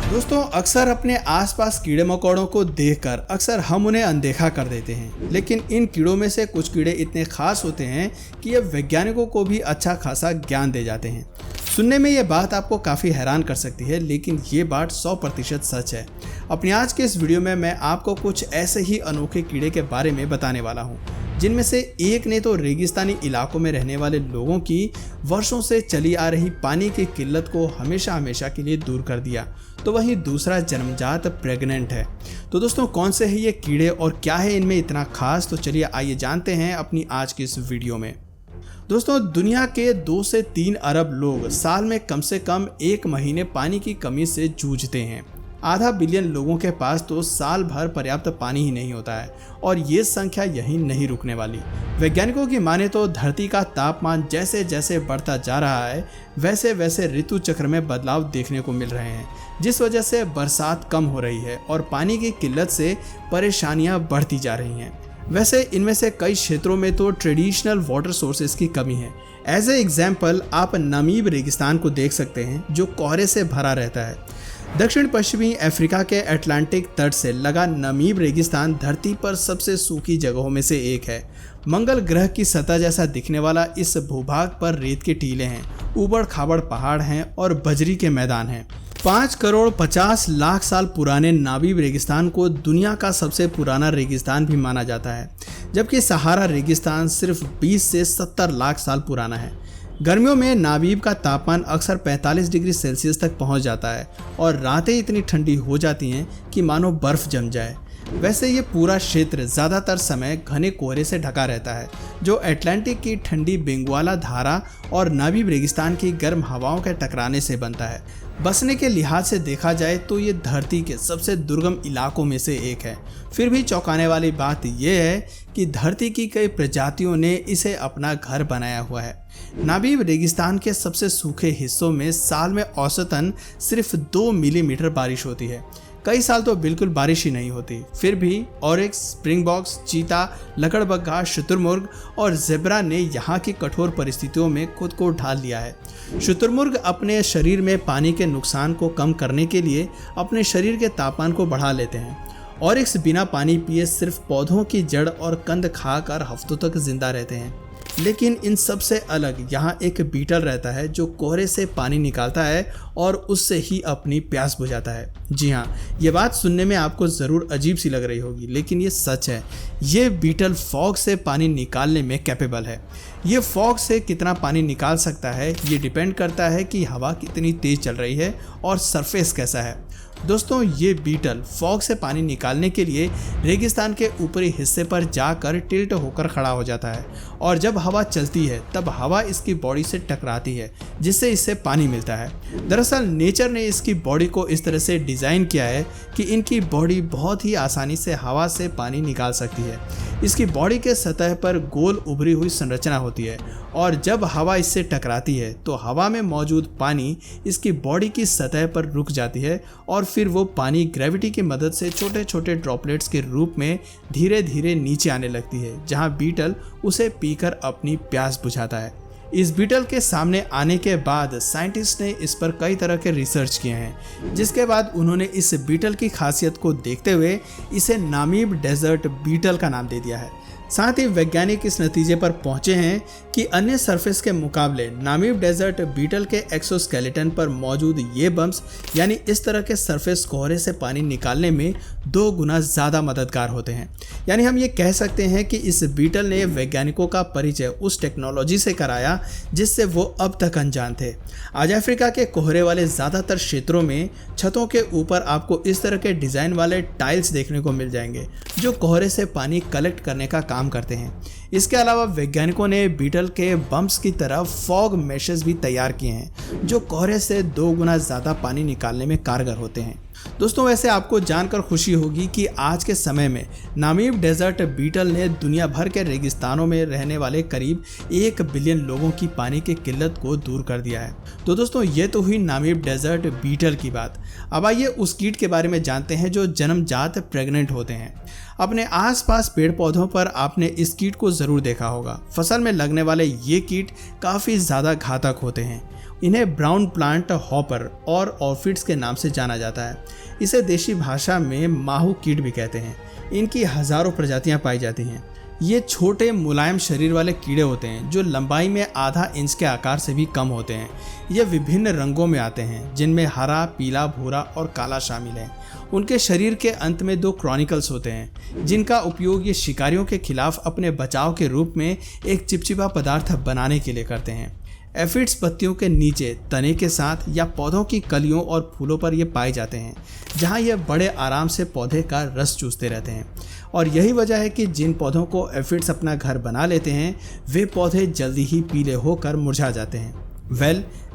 दोस्तों अक्सर अपने आसपास कीड़े मकोड़ों को देखकर अक्सर हम उन्हें अनदेखा कर देते हैं, लेकिन इन कीड़ों में से कुछ कीड़े इतने खास होते हैं कि ये वैज्ञानिकों को भी अच्छा खासा ज्ञान दे जाते हैं। सुनने में ये बात आपको काफ़ी हैरान कर सकती है, लेकिन ये बात 100% सच है। अपनी आज के इस वीडियो में मैं आपको कुछ ऐसे ही अनोखे कीड़े के बारे में बताने वाला हूँ, जिनमें से एक ने तो रेगिस्तानी इलाकों में रहने वाले लोगों की वर्षों से चली आ रही पानी की किल्लत को हमेशा हमेशा के लिए दूर कर दिया, तो वहीं दूसरा जन्मजात प्रेग्नेंट है। तो दोस्तों कौन से हैं ये कीड़े और क्या है इनमें इतना खास, तो चलिए आइए जानते हैं अपनी आज की इस वीडियो में। दोस्तों दुनिया के 2 से 3 अरब लोग साल में कम से कम 1 महीने पानी की कमी से जूझते हैं। आधा बिलियन लोगों के पास तो साल भर पर्याप्त पानी ही नहीं होता है और ये संख्या यहीं नहीं रुकने वाली। वैज्ञानिकों की माने तो धरती का तापमान जैसे जैसे बढ़ता जा रहा है, वैसे वैसे ऋतु चक्र में बदलाव देखने को मिल रहे हैं, जिस वजह से बरसात कम हो रही है और पानी की किल्लत से परेशानियां बढ़ती जा रही हैं। वैसे इनमें से कई क्षेत्रों में तो ट्रेडिशनल वाटर सोर्सेज की कमी है। एज ए एग्जाम्पल आप नामीब रेगिस्तान को देख सकते हैं, जो कोहरे से भरा रहता है। दक्षिण पश्चिमी अफ्रीका के अटलांटिक तट से लगा नामीब रेगिस्तान धरती पर सबसे सूखी जगहों में से एक है। मंगल ग्रह की सतह जैसा दिखने वाला इस भूभाग पर रेत के टीले हैं, ऊबड़ खाबड़ पहाड़ हैं और बजरी के मैदान हैं। 5 करोड़ 50 लाख साल पुराने नामीब रेगिस्तान को दुनिया का सबसे पुराना रेगिस्तान भी माना जाता है, जबकि सहारा रेगिस्तान सिर्फ 20 से 70 लाख साल पुराना है। गर्मियों में नामीब का तापमान अक्सर 45 डिग्री सेल्सियस तक पहुंच जाता है और रातें इतनी ठंडी हो जाती हैं कि मानो बर्फ जम जाए। वैसे ये पूरा क्षेत्र ज़्यादातर समय घने कोहरे से ढका रहता है, जो अटलांटिक की ठंडी बेंगुआला धारा और नामीब रेगिस्तान की गर्म हवाओं के टकराने से बनता है। बसने के लिहाज से देखा जाए तो ये धरती के सबसे दुर्गम इलाकों में से एक है। फिर भी चौंकाने वाली बात यह है कि धरती की कई प्रजातियों ने इसे अपना घर बनाया हुआ है। नामीब रेगिस्तान के सबसे सूखे हिस्सों में साल में औसतन सिर्फ 2 मिलीमीटर बारिश होती है। कई साल तो बिल्कुल बारिश ही नहीं होती। फिर भी ऑरिक्स, स्प्रिंगबॉक्स, चीता, लकड़बग्घा, शुतुरमुर्ग और ज़ेब्रा ने यहाँ की कठोर परिस्थितियों में खुद को ढाल लिया है। शुतुरमुर्ग अपने शरीर में पानी के नुकसान को कम करने के लिए अपने शरीर के तापमान को बढ़ा लेते हैं। ऑरिक्स बिना पानी पिए सिर्फ पौधों की जड़ और कंद खाकर हफ्तों तक जिंदा रहते हैं। लेकिन इन सब से अलग यहाँ एक बीटल रहता है, जो कोहरे से पानी निकालता है और उससे ही अपनी प्यास बुझाता है। जी हाँ, ये बात सुनने में आपको ज़रूर अजीब सी लग रही होगी, लेकिन ये सच है। ये बीटल फॉग से पानी निकालने में कैपेबल है। ये फॉग से कितना पानी निकाल सकता है ये डिपेंड करता है कि हवा कितनी तेज़ चल रही है और सरफेस कैसा है। दोस्तों ये बीटल फॉग से पानी निकालने के लिए रेगिस्तान के ऊपरी हिस्से पर जाकर टिल्ट होकर खड़ा हो जाता है और जब हवा चलती है तब हवा इसकी बॉडी से टकराती है, जिससे इससे पानी मिलता है। दरअसल नेचर ने इसकी बॉडी को इस तरह से डिज़ाइन किया है कि इनकी बॉडी बहुत ही आसानी से हवा से पानी निकाल सकती है। इसकी बॉडी के सतह पर गोल उभरी हुई संरचना होती है और जब हवा इससे टकराती है तो हवा में मौजूद पानी इसकी बॉडी की सतह पर रुक जाती है और फिर वो पानी ग्रेविटी की मदद से छोटे छोटे ड्रॉपलेट्स के रूप में धीरे धीरे नीचे आने लगती है, जहां बीटल उसे पीकर अपनी प्यास बुझाता है। इस बीटल के सामने आने के बाद साइंटिस्ट ने इस पर कई तरह के रिसर्च किए हैं, जिसके बाद उन्होंने इस बीटल की खासियत को देखते हुए इसे नामीब डेजर्ट बीटल का नाम दे दिया है। साथ ही वैज्ञानिक इस नतीजे पर पहुंचे हैं कि अन्य सरफेस के मुकाबले नामीब डेजर्ट बीटल के एक्सोस्केलेटन पर मौजूद ये बम्प्स यानी इस तरह के सरफेस कोहरे से पानी निकालने में 2 गुना ज़्यादा मददगार होते हैं। यानी हम ये कह सकते हैं कि इस बीटल ने वैज्ञानिकों का परिचय उस टेक्नोलॉजी से कराया जिससे वो अब तक अनजान थे। आज अफ्रीका के कोहरे वाले ज़्यादातर क्षेत्रों में छतों के ऊपर आपको इस तरह के डिज़ाइन वाले टाइल्स देखने को मिल जाएंगे, जो कोहरे से पानी कलेक्ट करने का काम करते हैं। इसके अलावा वैज्ञानिकों ने बीटल के बम्प्स की तरह फॉग मैशेस भी तैयार किए हैं, जो कोहरे से 2 गुना ज़्यादा पानी निकालने में कारगर होते हैं। दोस्तों वैसे आपको जानकर खुशी होगी कि आज के समय में नामीब डेजर्ट बीटल ने दुनिया भर के रेगिस्तानों में रहने वाले करीब 1 बिलियन लोगों की पानी की किल्लत को दूर कर दिया है। तो दोस्तों ये तो हुई नामीब डेजर्ट बीटल की बात। अब आइए उस कीट के बारे में जानते हैं जो जन्मजात प्रेग्नेंट होते हैं। अपने आसपास पेड़ पौधों पर आपने इस कीट को ज़रूर देखा होगा। फसल में लगने वाले ये कीट काफ़ी ज़्यादा घातक होते हैं। इन्हें ब्राउन प्लांट हॉपर और ऑर्फिड्स के नाम से जाना जाता है। इसे देशी भाषा में माहू कीट भी कहते हैं। इनकी हजारों प्रजातियां पाई जाती हैं। ये छोटे मुलायम शरीर वाले कीड़े होते हैं जो लंबाई में आधा इंच के आकार से भी कम होते हैं। ये विभिन्न रंगों में आते हैं जिनमें हरा, पीला, भूरा और काला शामिल है। उनके शरीर के अंत में 2 क्रॉनिकल्स होते हैं जिनका उपयोग ये शिकारियों के खिलाफ अपने बचाव के रूप में एक चिपचिपा पदार्थ बनाने के लिए करते हैं। एफिड्स पत्तियों के नीचे तने के साथ या पौधों की कलियों और फूलों पर ये पाए जाते हैं, जहां ये बड़े आराम से पौधे का रस चूसते रहते हैं। और यही वजह है कि जिन पौधों को एफिड्स अपना घर बना लेते हैं वे पौधे जल्दी ही पीले होकर मुरझा जाते हैं।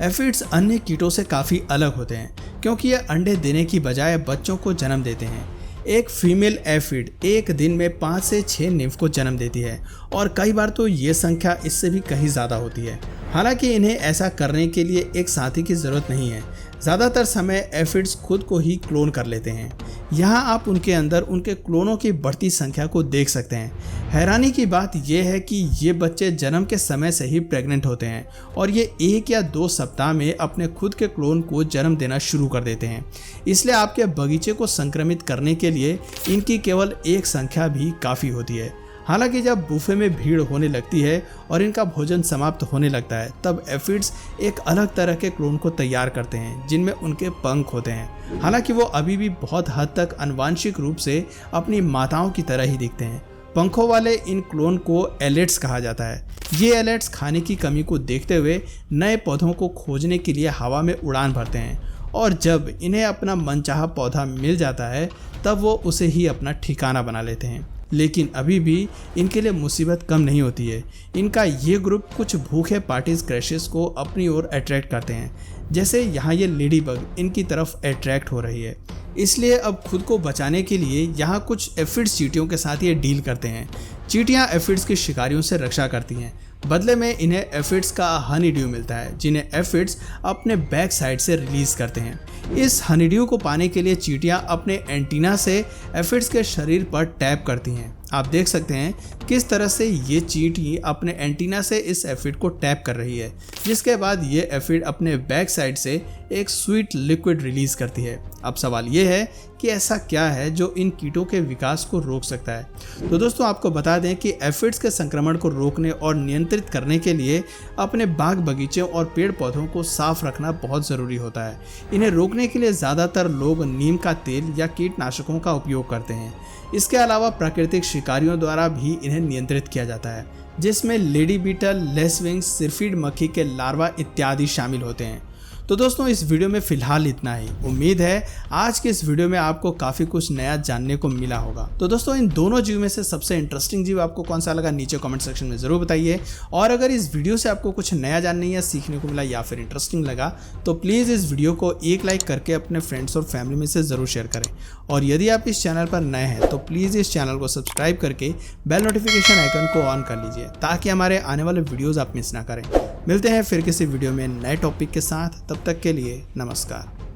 एफिड्स अन्य कीटों से काफ़ी अलग होते हैं क्योंकि ये अंडे देने की बजाय बच्चों को जन्म देते हैं। एक फीमेल एफिड एक दिन में 5 से 6 निम्फ को जन्म देती है और कई बार तो ये संख्या इससे भी कहीं ज़्यादा होती है। हालांकि इन्हें ऐसा करने के लिए एक साथी की ज़रूरत नहीं है। ज़्यादातर समय एफिड्स खुद को ही क्लोन कर लेते हैं। यहाँ आप उनके अंदर उनके क्लोनों की बढ़ती संख्या को देख सकते हैं। हैरानी की बात यह है कि ये बच्चे जन्म के समय से ही प्रेग्नेंट होते हैं और ये 1 या 2 सप्ताह में अपने खुद के क्लोन को जन्म देना शुरू कर देते हैं। इसलिए आपके बगीचे को संक्रमित करने के लिए इनकी केवल एक संख्या भी काफ़ी होती है। हालांकि जब बुफे में भीड़ होने लगती है और इनका भोजन समाप्त होने लगता है तब एफिड्स एक अलग तरह के क्लोन को तैयार करते हैं जिनमें उनके पंख होते हैं। हालांकि वो अभी भी बहुत हद तक आनुवांशिक रूप से अपनी माताओं की तरह ही दिखते हैं। पंखों वाले इन क्लोन को एलेट्स कहा जाता है। ये एलेट्स खाने की कमी को देखते हुए नए पौधों को खोजने के लिए हवा में उड़ान भरते हैं और जब इन्हें अपना मनचाहा पौधा मिल जाता है तब वो उसे ही अपना ठिकाना बना लेते हैं। लेकिन अभी भी इनके लिए मुसीबत कम नहीं होती है। इनका ये ग्रुप कुछ भूखे पार्टीज क्रैशेस को अपनी ओर अट्रैक्ट करते हैं, जैसे यहाँ ये लेडीबग इनकी तरफ अट्रैक्ट हो रही है। इसलिए अब खुद को बचाने के लिए यहाँ कुछ एफिड्स चींटियों के साथ ये डील करते हैं। चींटियाँ एफिड्स की शिकारियों से रक्षा करती हैं। बदले में इन्हें एफिड्स का हनी ड्यू मिलता है जिन्हें एफिड्स अपने बैक साइड से रिलीज करते हैं। इस हनी ड्यू को पाने के लिए चींटियां अपने एंटीना से एफिड्स के शरीर पर टैप करती हैं। आप देख सकते हैं किस तरह से ये चींटी अपने एंटीना से इस एफिड को टैप कर रही है, जिसके बाद ये एफिड अपने बैक साइड से एक स्वीट लिक्विड रिलीज करती है। अब सवाल ये है कि ऐसा क्या है जो इन कीटों के विकास को रोक सकता है। तो दोस्तों आपको बता दें कि एफिड्स के संक्रमण को रोकने और नियंत्रित करने के लिए अपने बाग बगीचे और पेड़ पौधों को साफ रखना बहुत ज़रूरी होता है। इन्हें रोकने के लिए ज़्यादातर लोग नीम का तेल या कीटनाशकों का उपयोग करते हैं। इसके अलावा प्राकृतिक शिकारियों द्वारा भी इन्हें नियंत्रित किया जाता है, जिसमें लेडी बीटल, लेसविंग्स, सिरफीड मक्खी के लार्वा इत्यादि शामिल होते हैं। तो दोस्तों इस वीडियो में फ़िलहाल इतना ही। उम्मीद है आज के इस वीडियो में आपको काफ़ी कुछ नया जानने को मिला होगा। तो दोस्तों इन दोनों जीव में से सबसे इंटरेस्टिंग जीव आपको कौन सा लगा नीचे कमेंट सेक्शन में ज़रूर बताइए। और अगर इस वीडियो से आपको कुछ नया जानने या सीखने को मिला या फिर इंटरेस्टिंग लगा तो प्लीज़ इस वीडियो को एक लाइक करके अपने फ्रेंड्स और फैमिली में से ज़रूर शेयर करें। और यदि आप इस चैनल पर नए हैं तो प्लीज़ इस चैनल को सब्सक्राइब करके बेल नोटिफिकेशन आइकन को ऑन कर लीजिए ताकि हमारे आने वाले वीडियोज़ आप मिस ना करें। मिलते हैं फिर किसी वीडियो में नए टॉपिक के साथ। तब तक के लिए नमस्कार।